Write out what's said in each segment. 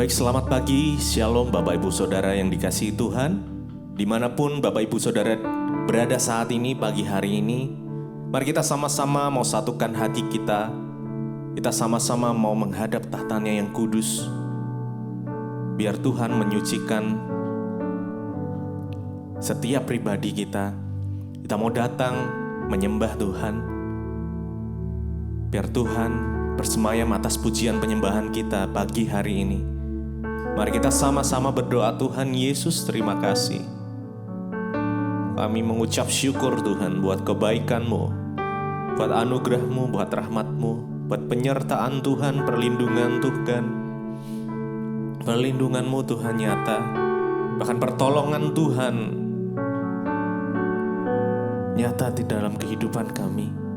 Baik, selamat pagi, shalom Bapak Ibu Saudara yang dikasihi Tuhan. Dimanapun Bapak Ibu Saudara berada saat ini, pagi hari ini, mari kita sama-sama mau satukan hati kita. Kita sama-sama mau menghadap tahtanya yang kudus. Biar Tuhan menyucikan setiap pribadi kita. Kita mau datang menyembah Tuhan. Biar Tuhan bersemayam atas pujian penyembahan kita pagi hari ini. Mari kita sama-sama berdoa. Tuhan Yesus, terima kasih. Kami mengucap syukur Tuhan buat kebaikan-Mu, buat anugerah-Mu, buat rahmat-Mu, buat penyertaan Tuhan, perlindungan Tuhan. Perlindungan-Mu Tuhan nyata, bahkan pertolongan Tuhan nyata di dalam kehidupan kami.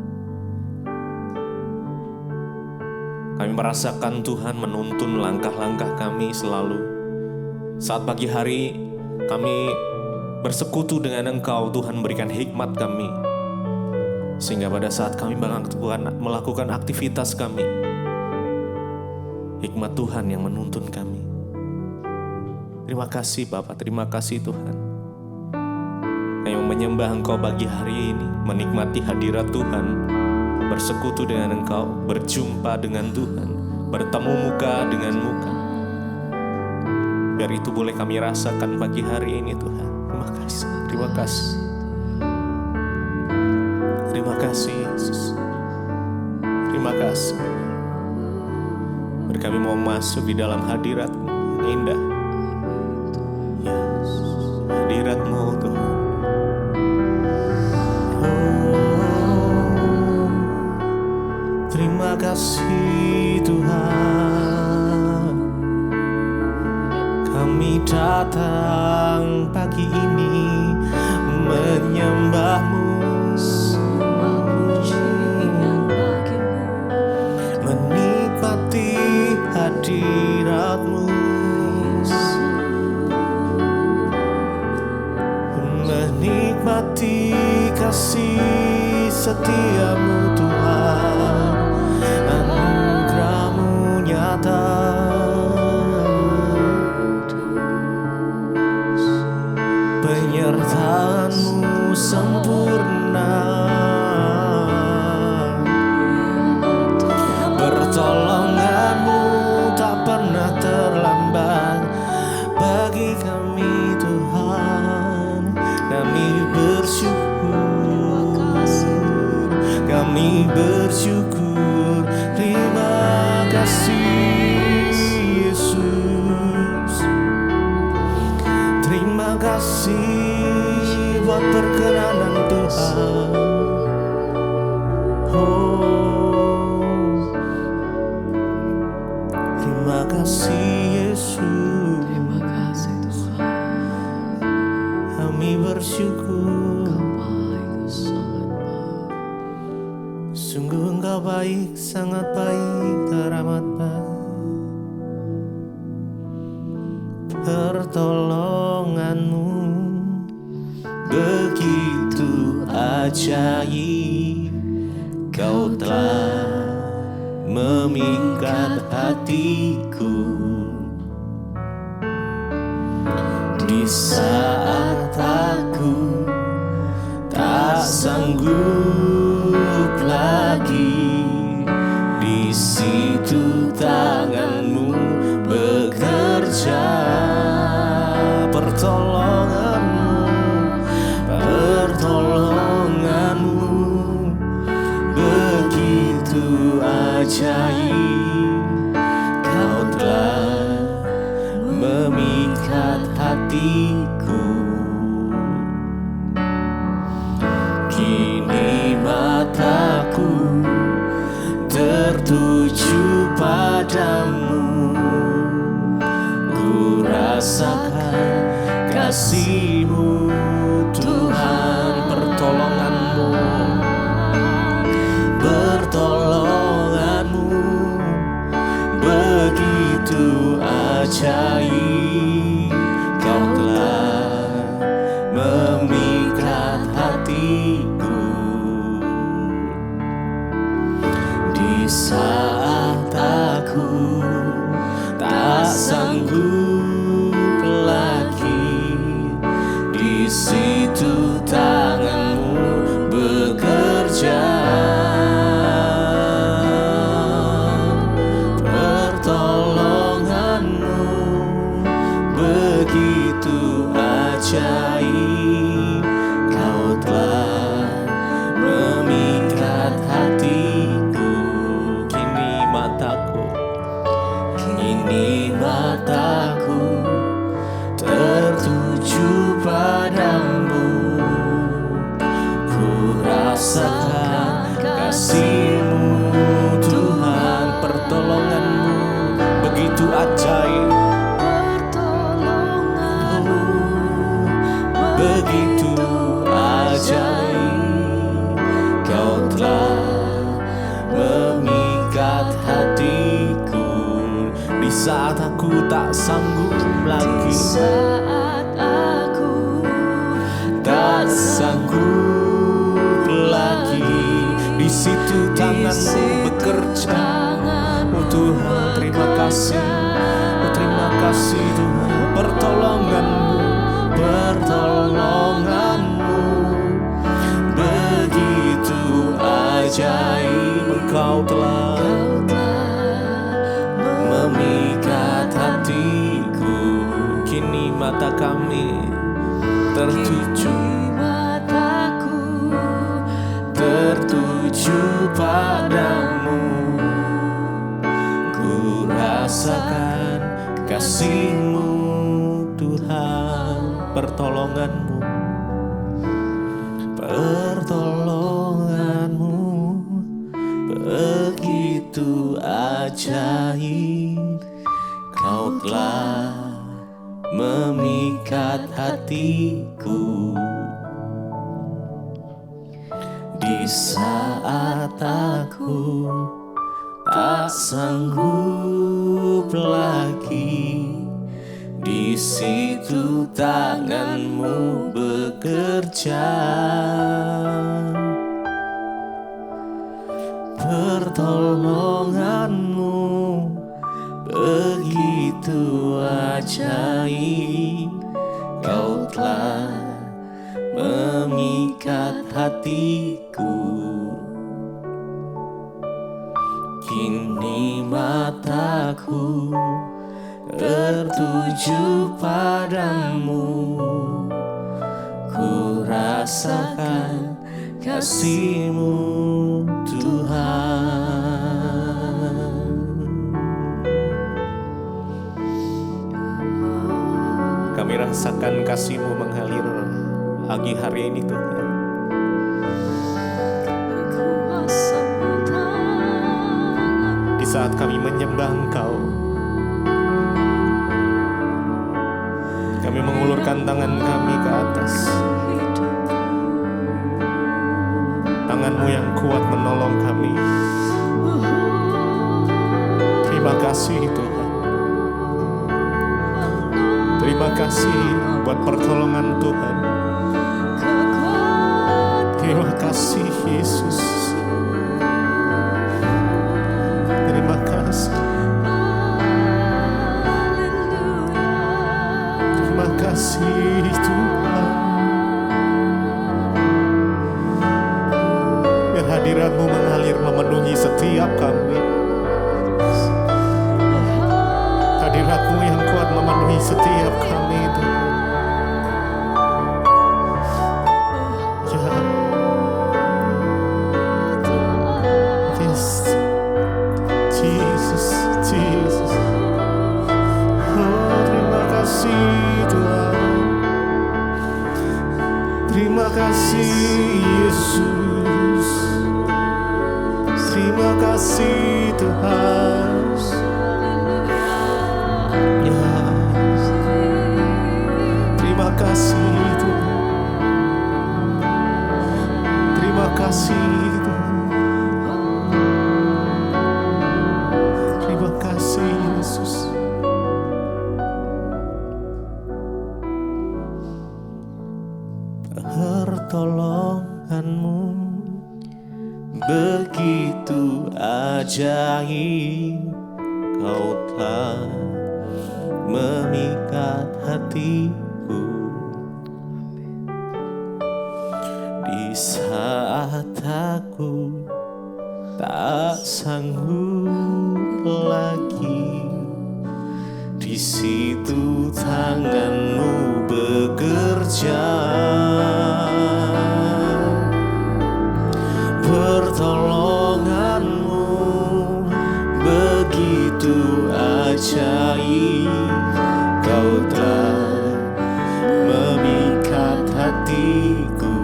Kami merasakan Tuhan menuntun langkah-langkah kami selalu. Saat pagi hari kami bersekutu dengan Engkau, Tuhan berikan hikmat kami. Sehingga pada saat kami melakukan aktivitas kami, hikmat Tuhan yang menuntun kami. Terima kasih Bapa, terima kasih Tuhan. Kami menyembah Engkau pagi hari ini, menikmati hadirat Tuhan, bersekutu dengan Engkau, berjumpa dengan Tuhan, bertemu muka dengan muka. Biar itu boleh kami rasakan pagi hari ini Tuhan. Terima kasih, terima kasih. Terima kasih Yesus. Terima kasih. Biar kami mau masuk di dalam hadirat-Mu yang indah. Yes, hadirat-Mu Tuhan. Terima kasih Tuhan, kami datang pagi ini menyembah-Mu, menikmati hadirat-Mu, menikmati kasih setia-Mu Tuhan. Anugerah-Mu nyata, penyertaan-Mu sempurna, pertolongan-Mu tak pernah terlambat bagi kami Tuhan. Kami bersyukur, kami bersyukur. Terima kasih Yesus. Terima kasih buat perkenanan Tuhan. Terima kasih Yesus. Terima kasih Tuhan. Kami bersyukur. Sungguh Engkau baik, sangat baik, teramat baik. Pertolongan-Mu begitu ajaib. Kau telah memikat hatiku di saat aku tak sanggup lagi. Di situ tangan-Mu bekerja, pertolongan-Mu begitu ajaib. Kau telah memikat hatiku. Kini mataku tertuju padamu. Ku rasakan kasih-Mu Tuhan. Pertolongan-Mu begitu ajaib. Kau telah memikat hatiku. Di saat aku tak sanggup tak sanggup lagi. Di situ tangan-Mu bekerja. Oh Tuhan, terima kasih. Oh terima kasih Tuhan. Pertolongan-Mu, pertolongan-Mu begitu ajaib. Engkau telah memikat hatiku. Kini mata kami tertuju padamu. Ku rasakan kasih-Mu Tuhan. Pertolongan-Mu, pertolongan-Mu begitu ajaib. Kau telah memikat hatiku. Di saat aku tak sanggup lagi, di situ tangan-Mu bekerja. Pertolongan-Mu begitu ajaib. Kau telah memikat hatiku. Kini mataku tertuju padamu. Ku rasakan kasih-Mu Tuhan. Kami rasakan kasih-Mu mengalir pagi hari ini Tuhan. Di saat kami menyembah Engkau, kami mengulurkan tangan kami ke atas. Tangan-Mu yang kuat menolong kami. Terima kasih Tuhan. Terima kasih buat pertolongan Tuhan. Terima kasih Yesus. Terima kasih. Terima kasih Tuhan. Biar hadirat-Mu mengalir memenuhi setiap kami. Hadirat-Mu yang kuat memenuhi setiap kami Tuhan. Terima kasih Yesus. Terima kasih Tuhan. Ya. Terima kasih Tuhan. Terima kasih Tuhan. Terima kasih Yesus. Pertolongan-Mu begitu ajaib. Kau telah memikat hatiku. Di saat aku tak sanggup lagi, di situ tangan-Mu bekerja. Pertolongan-Mu begitu ajaib. Kau telah memikat hatiku.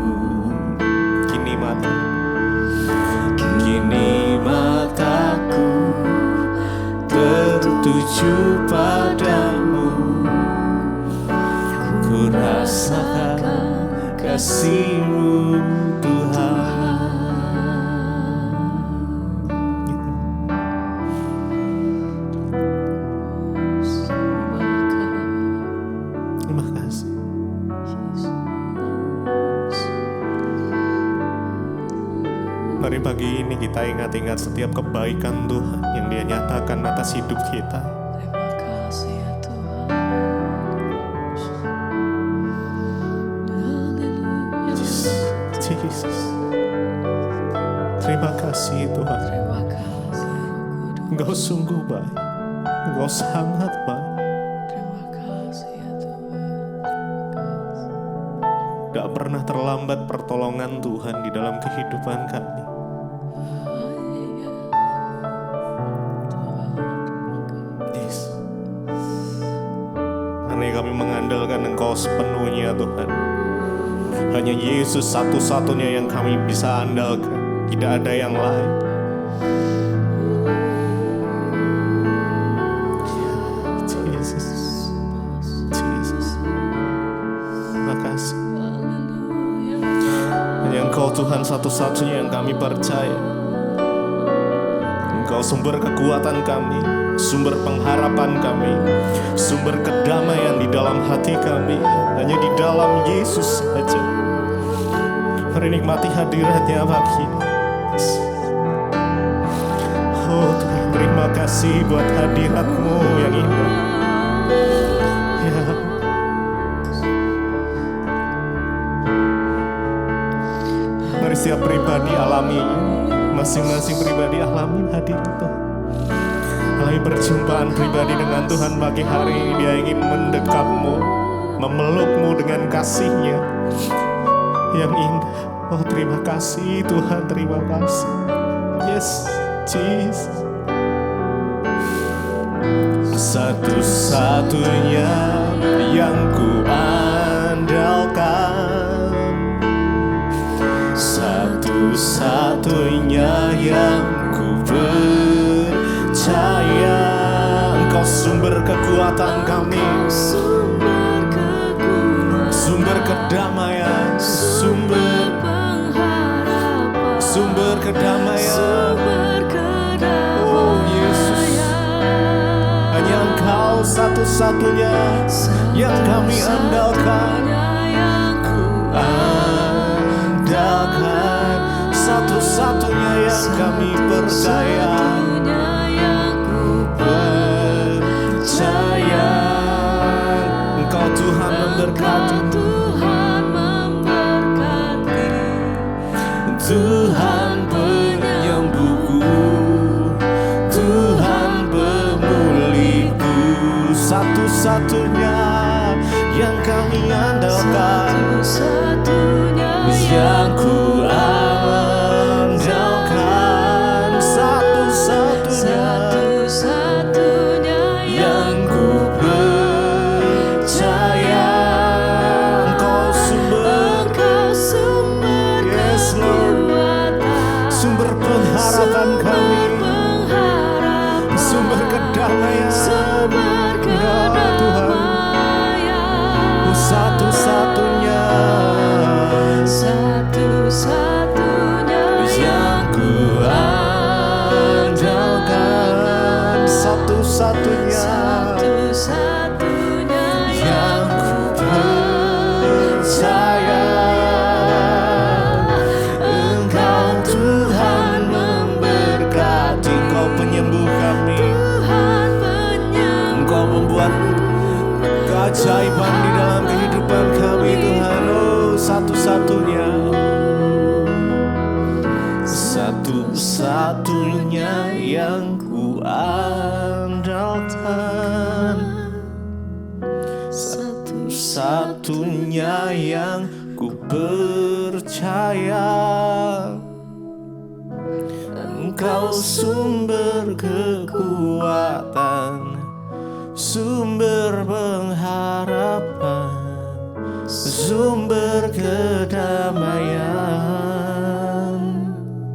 Kini mataku tertuju padamu. Ku rasakan kasih-Mu Tuhan. Terima kasih. Mari pagi ini kita ingat-ingat setiap kebaikan Tuhan yang Dia nyatakan atas hidup kita. Terima kasih ya Tuhan. Haleluya. Jesus. Terima kasih Tuhan. Terima kasih Roh Kudus. Engkau sungguh baik. Engkau sangat baik. Terima kasih ya Tuhan. Tak pernah terlambat pertolongan Tuhan di dalam kehidupan kami. Yes. Karena kami mengandalkan Engkau sepenuhnya Tuhan. Hanya Yesus satu-satunya yang kami bisa andalkan. Tidak ada yang lain. Jesus. Jesus. Terima kasih. Hanya Engkau Tuhan satu-satunya yang kami percaya. Engkau sumber kekuatan kami, sumber pengharapan kami, sumber kedamaian di dalam hati kami. Hanya di dalam Yesus saja. Mari nikmati hadiratnya pagi ini. Oh Tuhan, terima kasih buat hadirat-Mu yang indah. Ya. Mari setiap pribadi alami, masing-masing pribadi alami hadirat Tuhan. Alami perjumpaan pribadi dengan Tuhan pagi hari ini. Dia ingin mendekap-Mu, memeluk-Mu dengan kasih-Nya yang indah. Oh terima kasih Tuhan, terima kasih. Yes, Jesus. Satu-satunya yang ku andalkan, satu-satunya yang ku percaya. Engkau sumber kekuatan kami, sumber kedamaian, sumber kedamaian. Oh Yesus, hanya Engkau satu-satunya yang kami andalkan. Andalkan, satu-satunya yang kami percaya. Percaya Engkau Tuhan memberkati. Tuhan penyembuhku, Tuhan pemulihku, satu-satunya yang kami andalkan, yang ku andalkan, satu-satunya yang ku percaya. Engkau sumber, yes Lord, sumber pengharapan kami, sumber kedamaian. Engkau Tuhan, satu-satunya yang ku andalkan, satu-satunya yang ku percaya. Engkau Tuhan memberkati. Engkau penyembuh kami, Engkau membuat keajaiban di dalam kehidupan kami Tuhan. Oh satu-satunya, satu-satunya yang ku andalkan, satu-satunya yang ku percaya. Engkau sumber kekuatan, sumber pengharapan, sumber kedamaian.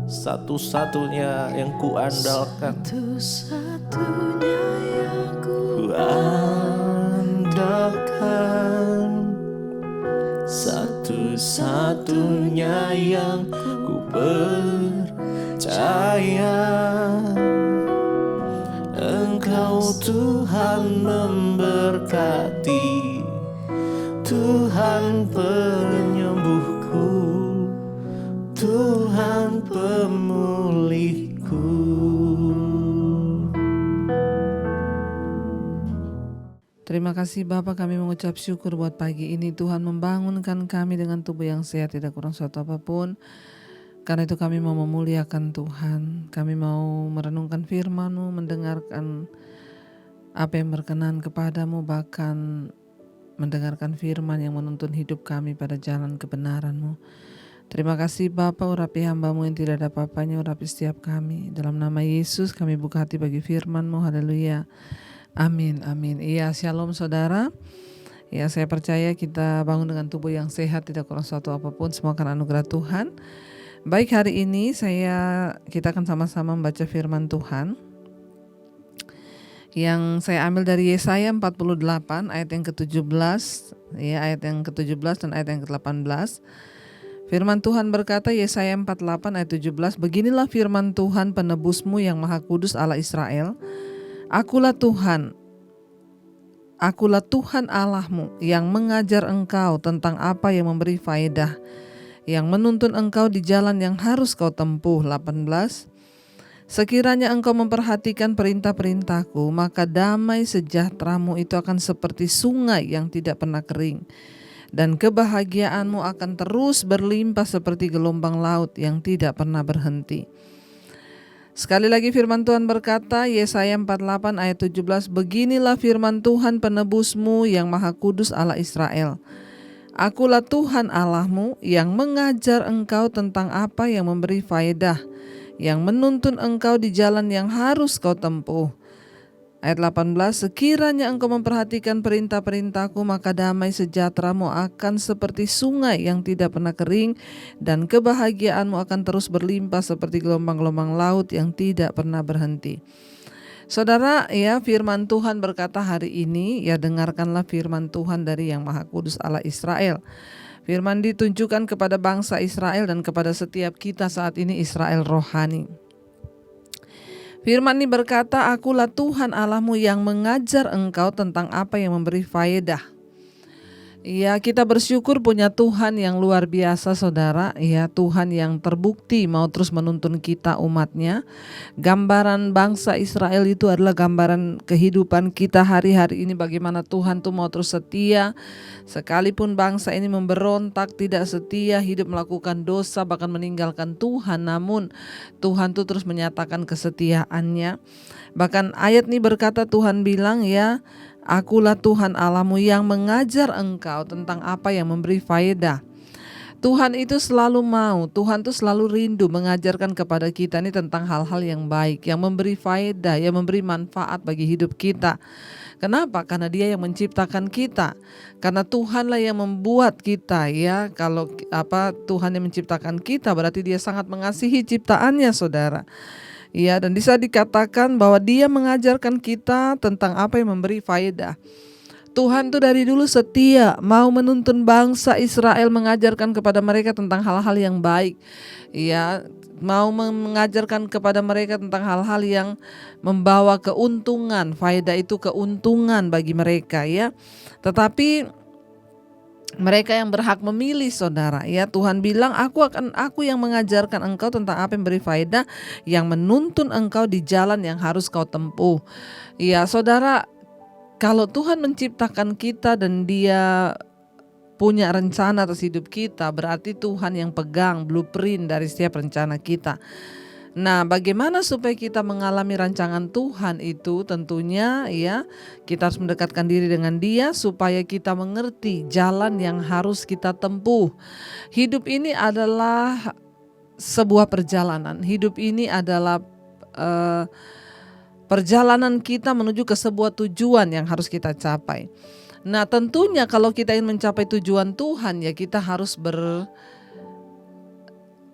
Satu-satunya yang ku andalkan, Satu-satunya yang ku andalkan, satu-satunya yang ku percaya. Engkau Tuhan memberkati, Tuhan penyembuhku, Tuhan pemulihku, Terima kasih Bapa, kami mengucap syukur buat pagi ini. Tuhan membangunkan kami dengan tubuh yang sehat, tidak kurang suatu apapun. Karena itu kami mau memuliakan Tuhan. Kami mau merenungkan firman-Mu, mendengarkan apa yang berkenan kepadamu, bahkan mendengarkan firman yang menuntun hidup kami pada jalan kebenaran-Mu. Terima kasih Bapa, urapi hamba-Mu yang tidak ada apa-apanya, urapi setiap kami. Dalam nama Yesus kami buka hati bagi firman-Mu, haleluya. Amin, amin. Iya, shalom saudara. Ya, saya percaya kita bangun dengan tubuh yang sehat, tidak kurang suatu apapun, semua karena anugerah Tuhan. Baik, hari ini kita akan sama-sama membaca firman Tuhan yang saya ambil dari Yesaya 48 ayat yang ke-17, ya, ayat yang ke-17 dan ayat yang ke-18. Firman Tuhan berkata, Yesaya 48 ayat 17, beginilah firman Tuhan penebusmu yang maha kudus Allah Israel. Akulah Tuhan Allahmu yang mengajar engkau tentang apa yang memberi faedah, yang menuntun engkau di jalan yang harus kau tempuh. 18. Sekiranya engkau memperhatikan perintah-perintahku, maka damai sejahteramu itu akan seperti sungai yang tidak pernah kering, dan kebahagiaanmu akan terus berlimpah seperti gelombang laut yang tidak pernah berhenti. Sekali lagi firman Tuhan berkata, Yesaya 48 ayat 17, beginilah firman Tuhan penebusmu yang maha kudus Allah Israel. Akulah Tuhan Allahmu yang mengajar engkau tentang apa yang memberi faedah, yang menuntun engkau di jalan yang harus kau tempuh. Ayat 18, sekiranya engkau memperhatikan perintah-perintahku, maka damai sejahteramu akan seperti sungai yang tidak pernah kering, dan kebahagiaanmu akan terus berlimpah seperti gelombang-gelombang laut yang tidak pernah berhenti. Saudara, ya, firman Tuhan berkata hari ini, ya, dengarkanlah firman Tuhan dari Yang Maha Kudus Allah Israel. Firman ditunjukkan kepada bangsa Israel dan kepada setiap kita saat ini, Israel rohani. Firman ini berkata, akulah Tuhan Allahmu yang mengajar engkau tentang apa yang memberi faedah. Ya, kita bersyukur punya Tuhan yang luar biasa saudara. Ya, Tuhan yang terbukti mau terus menuntun kita umatnya. Gambaran bangsa Israel itu adalah gambaran kehidupan kita hari-hari ini, bagaimana Tuhan tuh mau terus setia. Sekalipun bangsa ini memberontak, tidak setia, hidup melakukan dosa, bahkan meninggalkan Tuhan, namun Tuhan tuh terus menyatakan kesetiaannya. Bahkan ayat ini berkata, Tuhan bilang, ya, akulah Tuhan Allahmu yang mengajar engkau tentang apa yang memberi faedah. Tuhan itu selalu mau, Tuhan itu selalu rindu mengajarkan kepada kita ini tentang hal-hal yang baik, yang memberi faedah, yang memberi manfaat bagi hidup kita. Kenapa? Karena Dia yang menciptakan kita. Karena Tuhanlah yang membuat kita, ya. Kalau Tuhan yang menciptakan kita, berarti Dia sangat mengasihi ciptaannya, saudara. Ya, dan bisa dikatakan bahwa Dia mengajarkan kita tentang apa yang memberi faedah. Tuhan tuh dari dulu setia, mau menuntun bangsa Israel, mengajarkan kepada mereka tentang hal-hal yang baik. Ya, mau mengajarkan kepada mereka tentang hal-hal yang membawa keuntungan, faedah itu keuntungan bagi mereka, ya. Tetapi mereka yang berhak memilih, saudara, ya. Tuhan bilang, aku yang mengajarkan engkau tentang apa yang beri faedah, yang menuntun engkau di jalan yang harus kau tempuh. Ya, saudara, kalau Tuhan menciptakan kita dan Dia punya rencana atas hidup kita, berarti Tuhan yang pegang blueprint dari setiap rencana kita. Nah, bagaimana supaya kita mengalami rancangan Tuhan itu? Tentunya, ya, kita harus mendekatkan diri dengan Dia supaya kita mengerti jalan yang harus kita tempuh. Hidup ini adalah sebuah perjalanan. Hidup ini adalah perjalanan kita menuju ke sebuah tujuan yang harus kita capai. Nah, tentunya kalau kita ingin mencapai tujuan Tuhan, ya, kita harus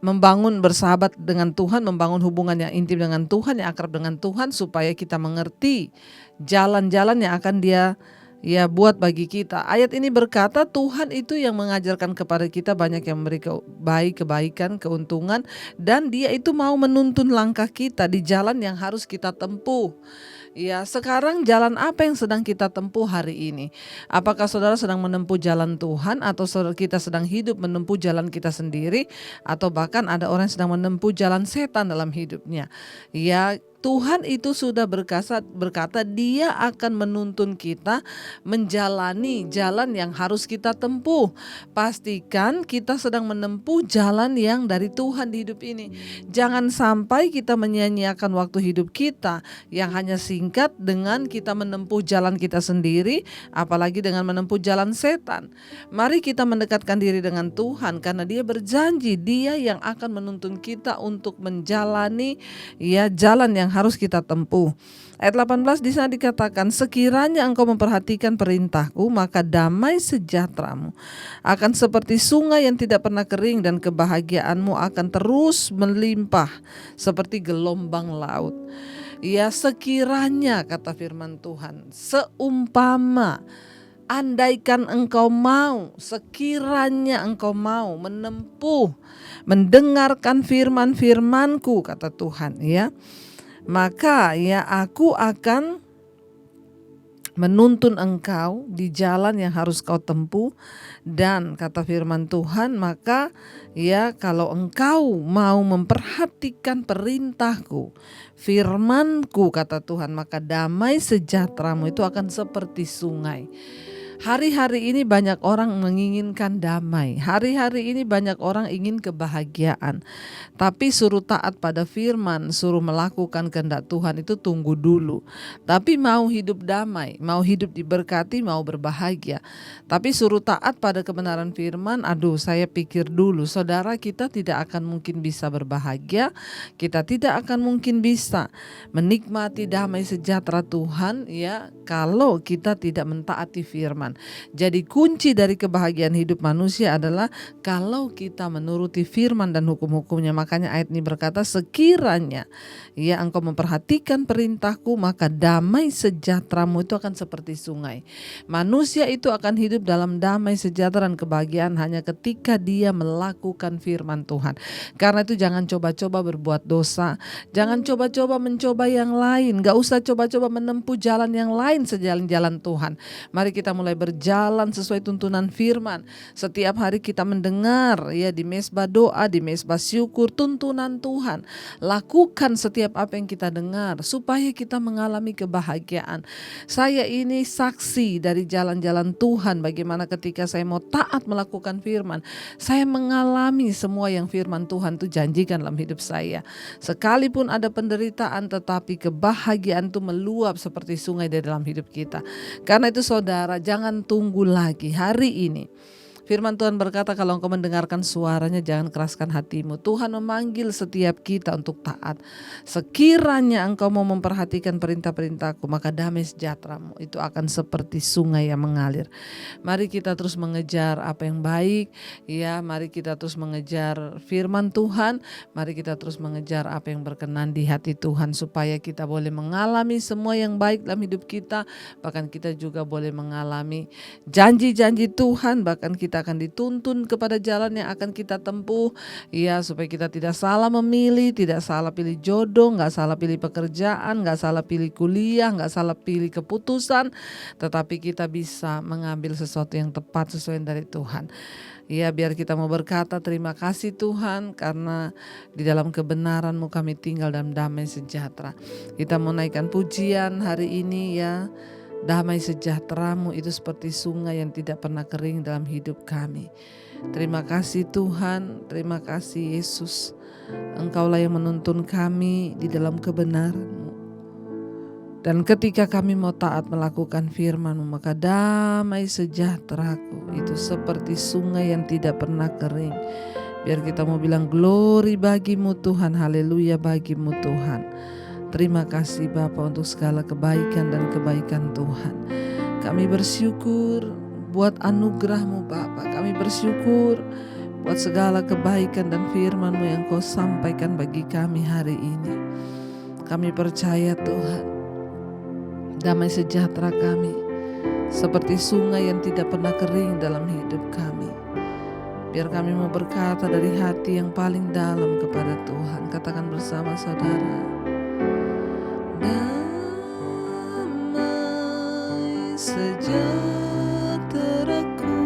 membangun bersahabat dengan Tuhan, membangun hubungan yang intim dengan Tuhan, yang akrab dengan Tuhan, supaya kita mengerti jalan-jalan yang akan Dia, ya, buat bagi kita. Ayat ini berkata, Tuhan itu yang mengajarkan kepada kita banyak yang memberi kebaikan, keuntungan, dan Dia itu mau menuntun langkah kita di jalan yang harus kita tempuh. Ya, sekarang jalan apa yang sedang kita tempuh hari ini? Apakah saudara sedang menempuh jalan Tuhan atau saudara kita sedang hidup menempuh jalan kita sendiri, atau bahkan ada orang yang sedang menempuh jalan setan dalam hidupnya? Ya, Tuhan itu sudah berkata Dia akan menuntun kita menjalani jalan yang harus kita tempuh. Pastikan kita sedang menempuh jalan yang dari Tuhan di hidup ini. Jangan sampai kita menyia-nyiakan waktu hidup kita yang hanya singkat dengan kita menempuh jalan kita sendiri, apalagi dengan menempuh jalan setan. Mari kita mendekatkan diri dengan Tuhan, karena Dia berjanji Dia yang akan menuntun kita untuk menjalani jalan yang harus kita tempuh. Ayat 18 di sana dikatakan, sekiranya engkau memperhatikan perintahku, maka damai sejahteramu akan seperti sungai yang tidak pernah kering, dan kebahagiaanmu akan terus melimpah seperti gelombang laut. Ya, sekiranya, kata firman Tuhan, seumpama, andaikan engkau mau, sekiranya engkau mau menempuh, mendengarkan firman-firmanku, kata Tuhan, ya, maka aku akan menuntun engkau di jalan yang harus kau tempuh. Dan kata firman Tuhan, maka kalau engkau mau memperhatikan perintahku, firmanku, kata Tuhan, maka damai sejahteramu itu akan seperti sungai. Hari-hari ini banyak orang menginginkan damai. Hari-hari ini banyak orang ingin kebahagiaan. Tapi suruh taat pada firman, suruh melakukan kehendak Tuhan itu tunggu dulu. Tapi mau hidup damai, mau hidup diberkati, mau berbahagia, tapi suruh taat pada kebenaran firman, saya pikir dulu. Saudara, kita tidak akan mungkin bisa berbahagia, kita tidak akan mungkin bisa menikmati damai sejahtera Tuhan kalau kita tidak mentaati firman. Jadi kunci dari kebahagiaan hidup manusia adalah kalau kita menuruti firman dan hukum-hukumnya. Makanya ayat ini berkata, sekiranya engkau memperhatikan perintahku, maka damai sejahteramu itu akan seperti sungai. Manusia itu akan hidup dalam damai sejahtera dan kebahagiaan hanya ketika dia melakukan firman Tuhan. Karena itu jangan coba-coba berbuat dosa, jangan coba-coba mencoba yang lain, gak usah coba-coba menempuh jalan yang lain sejalan-jalan Tuhan. Mari kita mulai berjalan sesuai tuntunan firman. Setiap hari kita mendengar di mesbah doa, di mesbah syukur, tuntunan Tuhan. Lakukan setiap apa yang kita dengar supaya kita mengalami kebahagiaan. Saya ini saksi dari jalan-jalan Tuhan, bagaimana ketika saya mau taat melakukan firman, saya mengalami semua yang firman Tuhan itu janjikan dalam hidup saya. Sekalipun ada penderitaan, tetapi kebahagiaan itu meluap seperti sungai di dalam hidup kita. Karena itu saudara, jangan tunggu lagi. Hari ini firman Tuhan berkata, kalau engkau mendengarkan suaranya, jangan keraskan hatimu. Tuhan memanggil setiap kita untuk taat. Sekiranya engkau mau memperhatikan perintah-perintahku, maka damai sejahteramu itu akan seperti sungai yang mengalir. Mari kita terus mengejar apa yang baik. Mari kita terus mengejar firman Tuhan. Mari kita terus mengejar apa yang berkenan di hati Tuhan, supaya kita boleh mengalami semua yang baik dalam hidup kita. Bahkan kita juga boleh mengalami janji-janji Tuhan. Bahkan kita akan dituntun kepada jalan yang akan kita tempuh, supaya kita tidak salah memilih, tidak salah pilih jodoh, gak salah pilih pekerjaan, gak salah pilih kuliah, gak salah pilih keputusan, tetapi kita bisa mengambil sesuatu yang tepat sesuai dari Tuhan. Biar kita mau berkata, terima kasih Tuhan, karena di dalam kebenaran-Mu kami tinggal dalam damai sejahtera. Kita mau naikkan pujian hari ini damai sejahteramu itu seperti sungai yang tidak pernah kering dalam hidup kami. Terima kasih Tuhan, terima kasih Yesus. Engkaulah yang menuntun kami di dalam kebenaran-Mu. Dan ketika kami mau taat melakukan firman-Mu, maka damai sejahteraku itu seperti sungai yang tidak pernah kering. Biar kita mau bilang glory bagimu Tuhan, haleluya bagimu Tuhan. Terima kasih Bapa untuk segala kebaikan dan kebaikan Tuhan. Kami bersyukur buat anugerah-Mu Bapa. Kami bersyukur buat segala kebaikan dan firman-Mu yang Kau sampaikan bagi kami hari ini. Kami percaya Tuhan, damai sejahtera kami seperti sungai yang tidak pernah kering dalam hidup kami. Biar kami mau berkata dari hati yang paling dalam kepada Tuhan. Katakan bersama saudara, damai sejahteraku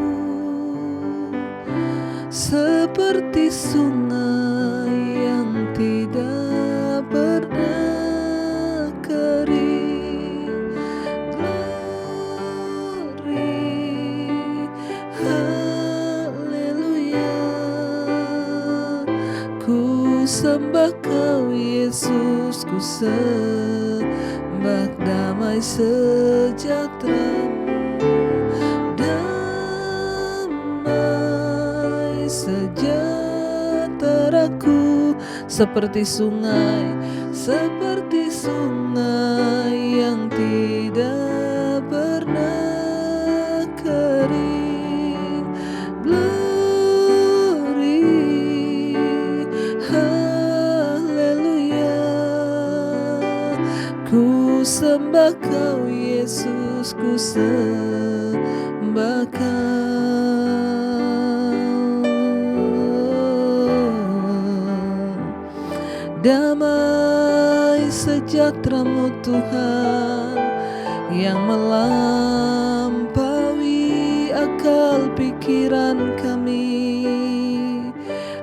seperti sungai yang tidak pernah kering. Glory, haleluya. Ku sembah Kau Yesus, ku sembah damai sejahtera-Mu, damai sejahteraku seperti sungai yang tidak pernah kering. Glory, haleluya. Ku sembah Kau Yesus, ku sembah Kau. Damai sejahtera-Mu Tuhan yang melampaui akal pikiran kami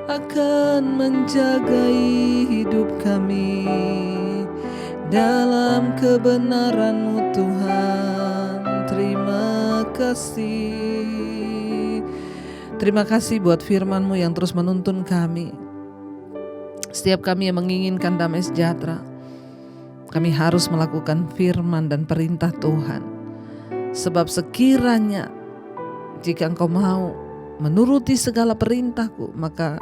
akan menjagai hidup kami dalam kebenaran-Mu Tuhan. Terima kasih. Terima kasih buat firman-Mu yang terus menuntun kami. Setiap kami yang menginginkan damai sejahtera, kami harus melakukan firman dan perintah Tuhan. Sebab sekiranya jika Engkau mau menuruti segala perintah-Ku, maka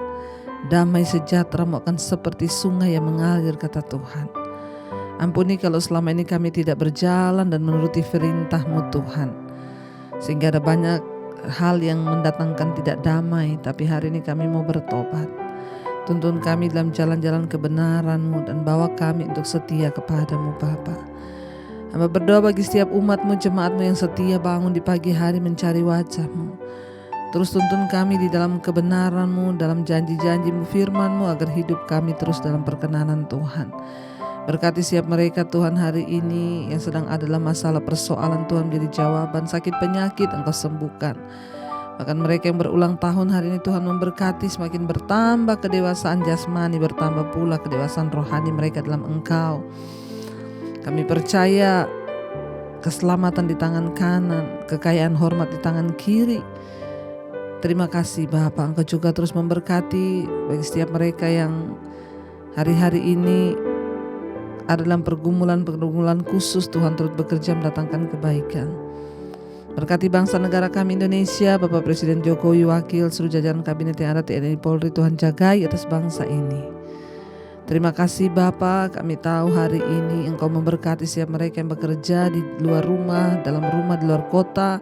damai sejahtera-Mu akan seperti sungai yang mengalir, kata Tuhan. Ampuni kalau selama ini kami tidak berjalan dan menuruti perintah-Mu Tuhan, sehingga ada banyak hal yang mendatangkan tidak damai. Tapi hari ini kami mau bertobat. Tuntun kami dalam jalan-jalan kebenaran-Mu dan bawa kami untuk setia kepada-Mu Bapa. Hamba berdoa bagi setiap umat-Mu, jemaat-Mu yang setia bangun di pagi hari mencari wajah-Mu. Terus tuntun kami di dalam kebenaran-Mu, dalam janji-janji-Mu, firman-Mu, agar hidup kami terus dalam perkenanan Tuhan. Berkati siap mereka Tuhan hari ini yang sedang ada dalam masalah persoalan, Tuhan menjadi jawaban. Sakit penyakit Engkau sembuhkan. Bahkan mereka yang berulang tahun hari ini Tuhan memberkati, semakin bertambah kedewasaan jasmani, bertambah pula kedewasaan rohani mereka dalam Engkau. Kami percaya keselamatan di tangan kanan, kekayaan hormat di tangan kiri. Terima kasih Bapa, Engkau juga terus memberkati bagi setiap mereka yang hari-hari ini ada dalam pergumulan khusus. Tuhan turut bekerja mendatangkan kebaikan. Berkati bangsa negara kami Indonesia, Bapak Presiden Jokowi, wakil, seluruh jajaran kabinet yang ada, TNI Polri, Tuhan jagai atas bangsa ini. Terima kasih Bapa, kami tahu hari ini Engkau memberkati setiap mereka yang bekerja di luar rumah, dalam rumah, di luar kota.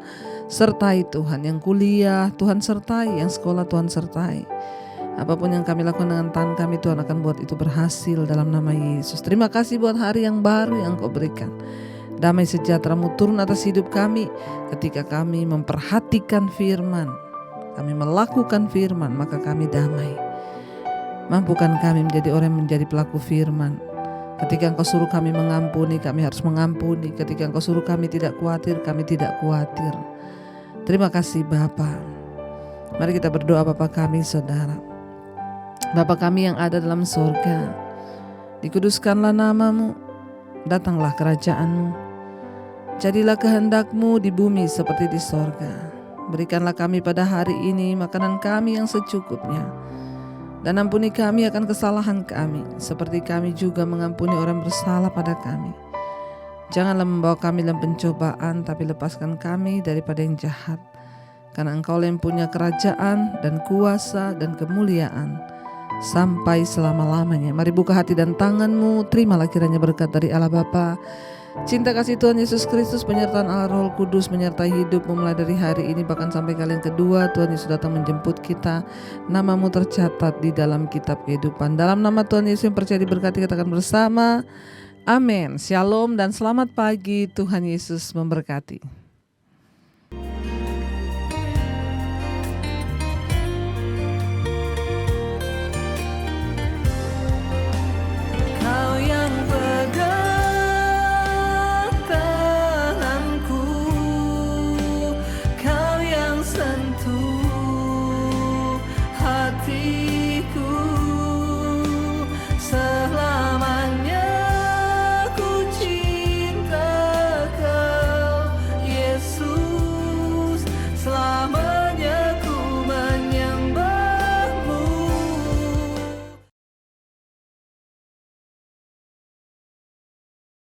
Sertai Tuhan yang kuliah, Tuhan sertai, yang sekolah Tuhan sertai. Apapun yang kami lakukan dengan tangan kami, Tuhan akan buat itu berhasil dalam nama Yesus. Terima kasih buat hari yang baru yang Engkau berikan. Damai sejahtera-Mu turun atas hidup kami ketika kami memperhatikan firman, kami melakukan firman, maka kami damai. Mampukan kami menjadi orang yang menjadi pelaku firman. Ketika Engkau suruh kami mengampuni, kami harus mengampuni. Ketika Engkau suruh kami tidak khawatir, kami tidak khawatir. Terima kasih Bapa. Mari kita berdoa. Bapa kami, Saudara, Bapa kami yang ada dalam sorga, dikuduskanlah nama-Mu, datanglah kerajaan-Mu. Jadilah kehendak-Mu di bumi seperti di sorga. Berikanlah kami pada hari ini makanan kami yang secukupnya. Dan ampuni kami akan kesalahan kami, seperti kami juga mengampuni orang bersalah pada kami. Janganlah membawa kami dalam pencobaan, tapi lepaskan kami daripada yang jahat. Karena Engkau yang punya kerajaan dan kuasa dan kemuliaan sampai selama-lamanya. Mari buka hati dan tangan-Mu, terimalah kiranya berkat dari Allah Bapa, cinta kasih Tuhan Yesus Kristus, penyertaan Allah Roh Kudus menyertai hidupmu mulai dari hari ini bahkan sampai kali yang kedua Tuhan Yesus datang menjemput kita. Nama-Mu tercatat di dalam kitab kehidupan. Dalam nama Tuhan Yesus yang percaya diberkati, katakan bersama, amin. Shalom dan selamat pagi. Tuhan Yesus memberkati.